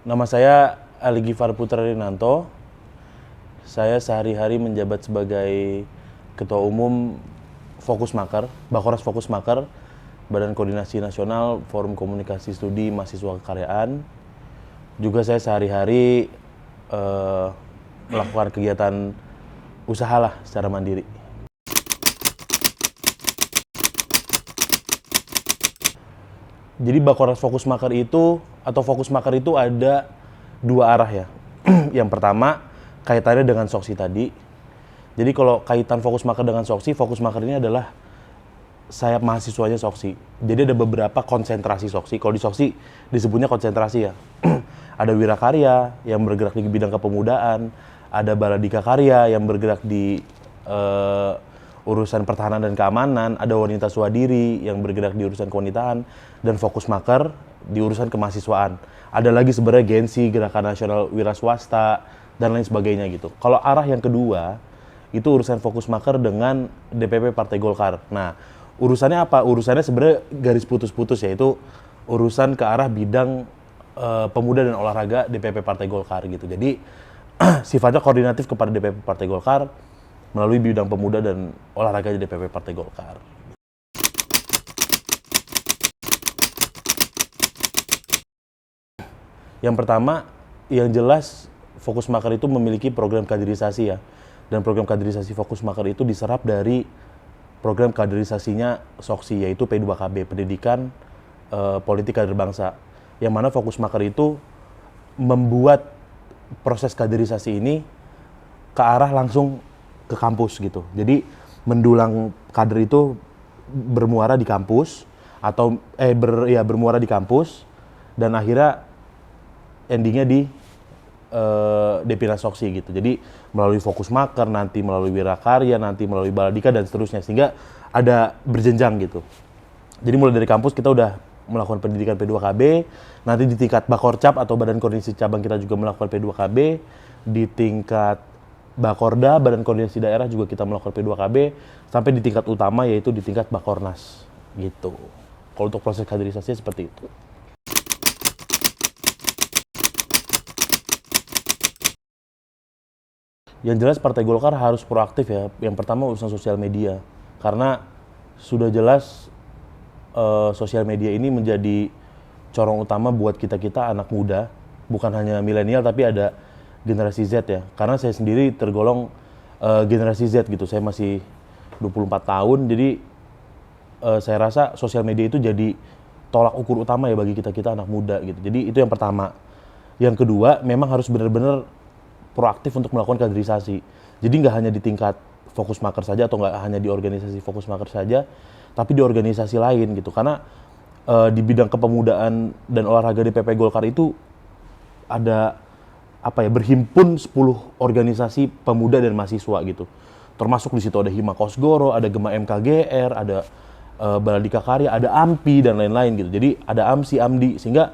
Nama saya Ali Gifar Putra Rinanto. Saya sehari-hari menjabat sebagai Ketua Umum Fokusmaker, Bakoras Fokusmaker, Badan Koordinasi Nasional Forum Komunikasi Studi Mahasiswa Kekaryaan. Juga saya sehari-hari melakukan kegiatan usaha lah secara mandiri. Jadi Bakoras Fokusmaker itu atau Fokusmaker itu ada dua arah ya. Yang pertama kaitannya dengan Soksi tadi. Jadi kalau kaitan Fokusmaker dengan Soksi, Fokusmaker ini adalah sayap mahasiswanya Soksi. Jadi ada beberapa konsentrasi Soksi. Kalau di Soksi disebutnya konsentrasi ya. Ada Wirakarya yang bergerak di bidang kepemudaan, ada Baladika Karya yang bergerak di urusan pertahanan dan keamanan, ada Wanita Swadiri yang bergerak di urusan kewanitaan, dan Fokusmaker di urusan kemahasiswaan. Ada lagi sebenarnya Gensi, Gerakan Nasional Wira Swasta, dan lain sebagainya gitu. Kalau arah yang kedua, itu urusan Fokusmaker dengan DPP Partai Golkar. Nah, urusannya apa? Urusannya sebenarnya garis putus-putus, yaitu urusan ke arah bidang pemuda dan olahraga DPP Partai Golkar gitu. Jadi sifatnya koordinatif kepada DPP Partai Golkar melalui bidang pemuda dan olahraga di DPP Partai Golkar. Yang pertama, yang jelas Fokusmaker itu memiliki program kaderisasi ya. Dan program kaderisasi Fokusmaker itu diserap dari program kaderisasinya Soksi, yaitu P2KB, Pendidikan Politik Kader Bangsa. Yang mana Fokusmaker itu membuat proses kaderisasi ini ke arah langsung ke kampus gitu. Jadi mendulang kader itu bermuara di kampus atau bermuara di kampus dan akhirnya endingnya di Depina Soksi gitu. Jadi melalui Fokusmaker, nanti melalui Wirakarya, nanti melalui Baladika dan seterusnya, sehingga ada berjenjang gitu. Jadi mulai dari kampus kita udah melakukan pendidikan P2KB, nanti di tingkat Bakorcap atau Badan Koordinasi Cabang kita juga melakukan P2KB, di tingkat Bakorda, Badan Koordinasi Daerah juga kita melakukan P2KB, sampai di tingkat utama yaitu di tingkat Bakornas gitu. Kalau untuk proses kaderisasinya seperti itu. Yang jelas Partai Golkar harus proaktif ya. Yang pertama urusan sosial media, karena sudah jelas sosial media ini menjadi corong utama buat kita-kita anak muda, bukan hanya milenial tapi ada generasi Z ya. Karena saya sendiri tergolong generasi Z gitu, saya masih 24 tahun, jadi saya rasa sosial media itu jadi tolak ukur utama ya bagi kita-kita anak muda gitu. Jadi itu yang pertama. Yang kedua, memang harus benar-benar proaktif untuk melakukan kaderisasi. Jadi nggak hanya di tingkat Fokusmaker saja atau nggak hanya di organisasi Fokusmaker saja, tapi di organisasi lain gitu. Karena di bidang kepemudaan dan olahraga di PP Golkar itu ada berhimpun 10 organisasi pemuda dan mahasiswa gitu. Termasuk di situ ada Hima Kosgoro, ada Gema MKGR, ada Baladika Karya, ada AMPI dan lain-lain gitu. Jadi ada AMSI, AMDI, sehingga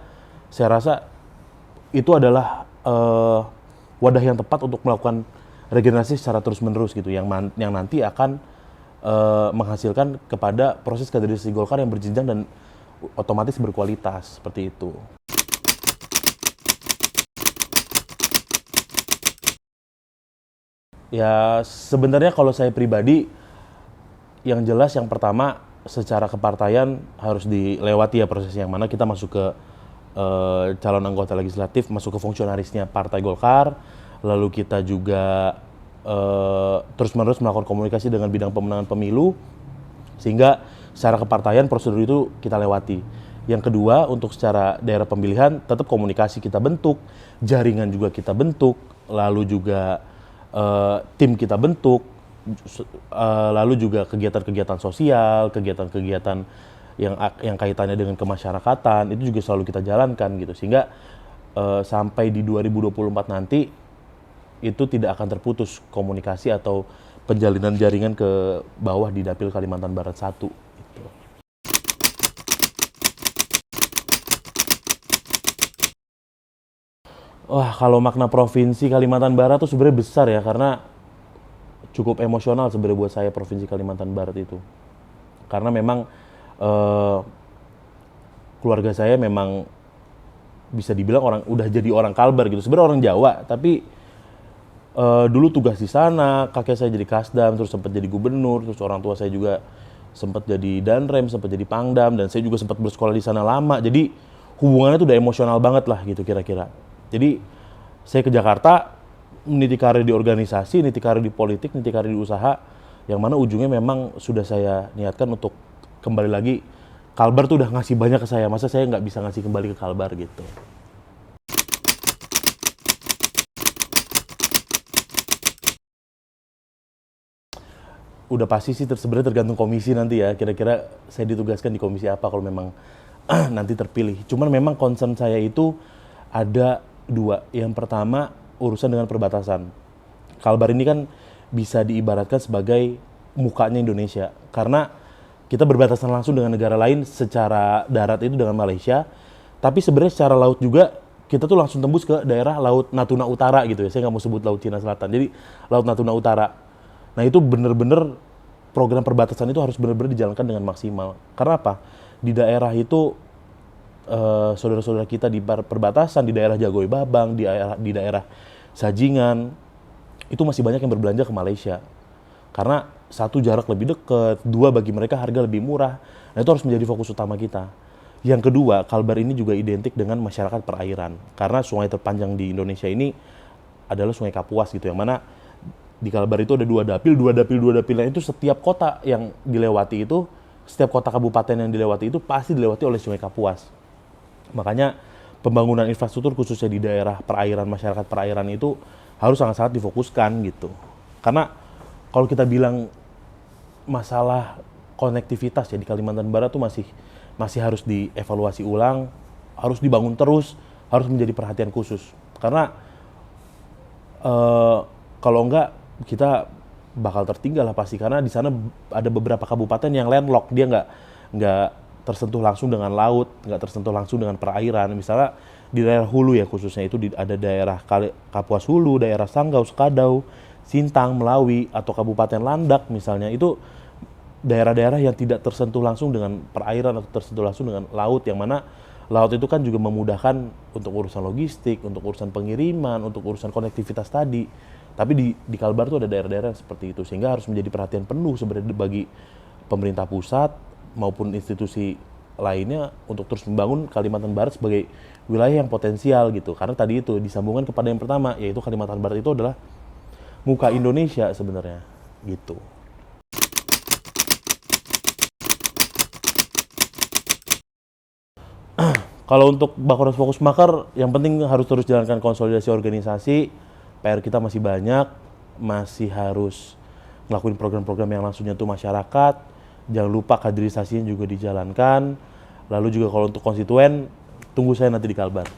saya rasa itu adalah wadah yang tepat untuk melakukan regenerasi secara terus-menerus gitu, yang nanti akan menghasilkan kepada proses kaderisasi Golkar yang berjenjang dan otomatis berkualitas seperti itu. Ya sebenarnya kalau saya pribadi, yang jelas yang pertama secara kepartaian harus dilewati ya prosesnya, yang mana kita masuk ke calon anggota legislatif, masuk ke fungsionarisnya Partai Golkar, lalu kita juga terus-menerus melakukan komunikasi dengan bidang pemenangan pemilu, sehingga secara kepartaian prosedur itu kita lewati. Yang kedua, untuk secara daerah pemilihan tetap komunikasi kita bentuk, jaringan juga kita bentuk, lalu juga tim kita bentuk, lalu juga kegiatan-kegiatan sosial, kegiatan-kegiatan yang kaitannya dengan kemasyarakatan itu juga selalu kita jalankan gitu, sehingga sampai di 2024 nanti itu tidak akan terputus komunikasi atau penjalinan jaringan ke bawah di Dapil Kalimantan Barat 1 gitu. Wah, kalau makna provinsi Kalimantan Barat tuh sebenarnya besar ya, karena cukup emosional sebenarnya buat saya provinsi Kalimantan Barat itu. Karena memang keluarga saya memang bisa dibilang udah jadi orang Kalbar gitu. Sebenarnya orang Jawa, tapi dulu tugas di sana, kakek saya jadi kasdam, terus sempat jadi gubernur, terus orang tua saya juga sempat jadi danrem, sempat jadi pangdam, dan saya juga sempat bersekolah di sana lama. Jadi hubungannya tuh udah emosional banget lah gitu kira-kira. Jadi saya ke Jakarta, meniti karir di organisasi, meniti karir di politik, meniti karir di usaha, yang mana ujungnya memang sudah saya niatkan untuk kembali lagi. Kalbar tuh udah ngasih banyak ke saya, masa saya nggak bisa ngasih kembali ke Kalbar gitu. Udah pasti sih sebenarnya tergantung komisi nanti ya, kira-kira saya ditugaskan di komisi apa kalau memang nanti terpilih. Cuman memang concern saya itu ada dua. Yang pertama urusan dengan perbatasan. Kalbar ini kan bisa diibaratkan sebagai mukanya Indonesia, karena kita berbatasan langsung dengan negara lain secara darat itu dengan Malaysia, tapi sebenarnya secara laut juga kita tuh langsung tembus ke daerah Laut Natuna Utara gitu ya. Saya nggak mau sebut Laut Cina Selatan, jadi Laut Natuna Utara. Nah itu bener-bener program perbatasan itu harus bener-bener dijalankan dengan maksimal. Karena apa? Di daerah itu saudara-saudara kita di perbatasan, di daerah Jagoy Babang, di daerah Sajingan, itu masih banyak yang berbelanja ke Malaysia. Karena satu, jarak lebih dekat, dua, bagi mereka harga lebih murah. Nah itu harus menjadi fokus utama kita. Yang kedua, Kalbar ini juga identik dengan masyarakat perairan. Karena sungai terpanjang di Indonesia ini adalah Sungai Kapuas gitu, yang mana di Kalbar itu ada dua dapilnya itu setiap kota yang dilewati itu, setiap kota kabupaten yang dilewati itu pasti dilewati oleh Sungai Kapuas. Makanya pembangunan infrastruktur khususnya di daerah perairan, masyarakat perairan itu harus sangat-sangat difokuskan gitu. Karena kalau kita bilang masalah konektivitas ya di Kalimantan Barat tuh masih harus dievaluasi ulang, harus dibangun terus, harus menjadi perhatian khusus. Karena kalau enggak kita bakal tertinggal lah pasti, karena di sana ada beberapa kabupaten yang landlocked, dia nggak tersentuh langsung dengan laut, nggak tersentuh langsung dengan perairan. Misalnya di daerah hulu ya khususnya itu ada daerah Kapuas Hulu, daerah Sanggau, Sukadau, Sintang, Melawi, atau Kabupaten Landak misalnya, itu daerah-daerah yang tidak tersentuh langsung dengan perairan atau tersentuh langsung dengan laut, yang mana laut itu kan juga memudahkan untuk urusan logistik, untuk urusan pengiriman, untuk urusan konektivitas tadi. Tapi di Kalbar tuh ada daerah-daerah seperti itu, sehingga harus menjadi perhatian penuh sebenarnya bagi pemerintah pusat maupun institusi lainnya untuk terus membangun Kalimantan Barat sebagai wilayah yang potensial gitu. Karena tadi itu disambungkan kepada yang pertama, yaitu Kalimantan Barat itu adalah muka Indonesia sebenarnya gitu. Kalau untuk Bakores Fokus Makar, yang penting harus terus jalankan konsolidasi organisasi. PR kita masih banyak, masih harus ngelakuin program-program yang langsung nyentuh masyarakat. Jangan lupa kaderisasinya juga dijalankan. Lalu juga kalau untuk konstituen, tunggu saya nanti di Kalbar.